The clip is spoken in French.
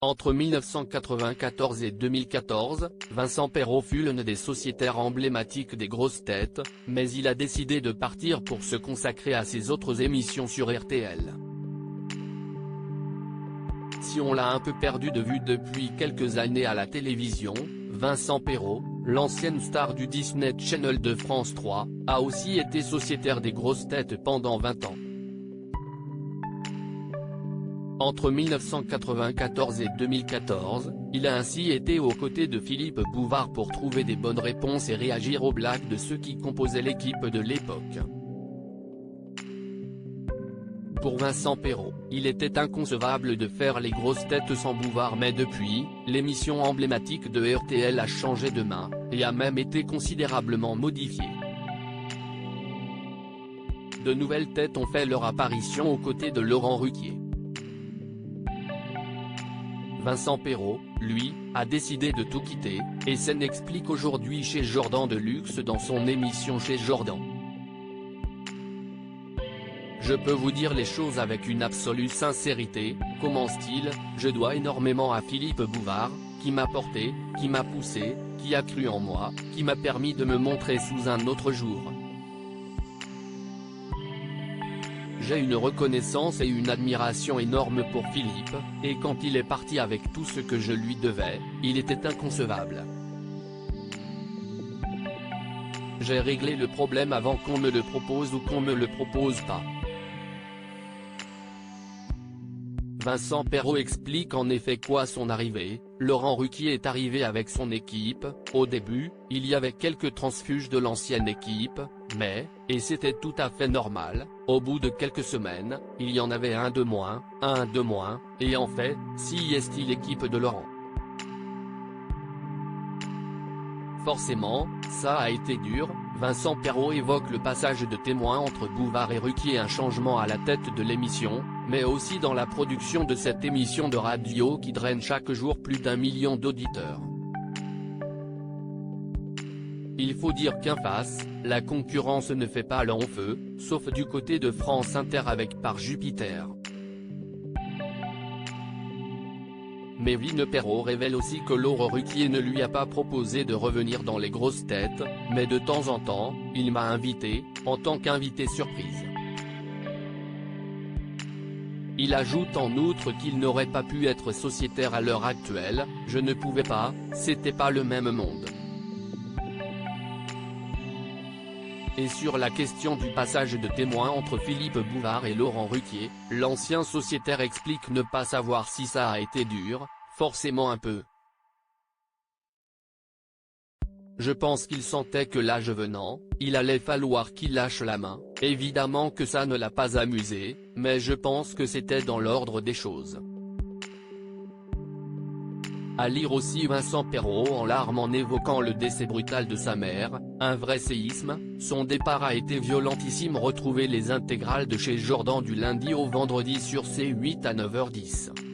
Entre 1994 et 2014, Vincent Perrault fut l'un des sociétaires emblématiques des grosses têtes, mais il a décidé de partir pour se consacrer à ses autres émissions sur RTL. Si on l'a un peu perdu de vue depuis quelques années à la télévision, Vincent Perrault, l'ancienne star du Disney Channel de France 3, a aussi été sociétaire des grosses têtes pendant 20 ans. Entre 1994 et 2014, il a ainsi été aux côtés de Philippe Bouvard pour trouver des bonnes réponses et réagir aux blagues de ceux qui composaient l'équipe de l'époque. Pour Vincent Perrault, il était inconcevable de faire les grosses têtes sans Bouvard, mais depuis, l'émission emblématique de RTL a changé de main, et a même été considérablement modifiée. De nouvelles têtes ont fait leur apparition aux côtés de Laurent Ruquier. Vincent Perrault, lui, a décidé de tout quitter, et s'en explique aujourd'hui chez Jordan Deluxe dans son émission Chez Jordan. Je peux vous dire les choses avec une absolue sincérité, commence-t-il, je dois énormément à Philippe Bouvard, qui m'a porté, qui m'a poussé, qui a cru en moi, qui m'a permis de me montrer sous un autre jour. J'ai une reconnaissance et une admiration énorme pour Philippe, et quand il est parti avec tout ce que je lui devais, il était inconcevable. J'ai réglé le problème avant qu'on me le propose ou qu'on me le propose pas. Vincent Perrault explique en effet quoi son arrivée. Laurent Ruquier est arrivé avec son équipe. Au début, il y avait quelques transfuges de l'ancienne équipe, mais, et c'était tout à fait normal, au bout de quelques semaines, il y en avait un de moins, et en fait, si est-il l'équipe de Laurent. Forcément, ça a été dur. Vincent Perrault évoque le passage de témoin entre Bouvard et Ruquier, un changement à la tête de l'émission, mais aussi dans la production de cette émission de radio qui draine chaque jour plus d'1 million d'auditeurs. Il faut dire qu'en face, la concurrence ne fait pas long feu, sauf du côté de France Inter avec Par Jupiter. Mais Vine Perrault révèle aussi que Laurent Ruquier ne lui a pas proposé de revenir dans les grosses têtes, mais de temps en temps, il m'a invité, en tant qu'invité surprise. Il ajoute en outre qu'il n'aurait pas pu être sociétaire à l'heure actuelle, je ne pouvais pas, c'était pas le même monde. Et sur la question du passage de témoin entre Philippe Bouvard et Laurent Ruquier, l'ancien sociétaire explique ne pas savoir si ça a été dur, forcément un peu. Je pense qu'il sentait que l'âge venant, il allait falloir qu'il lâche la main, évidemment que ça ne l'a pas amusé, mais je pense que c'était dans l'ordre des choses. À lire aussi Vincent Perrault en larmes en évoquant le décès brutal de sa mère, un vrai séisme, son départ a été violentissime. Retrouvez les intégrales de Chez Jordan du lundi au vendredi sur C8 à 9h10.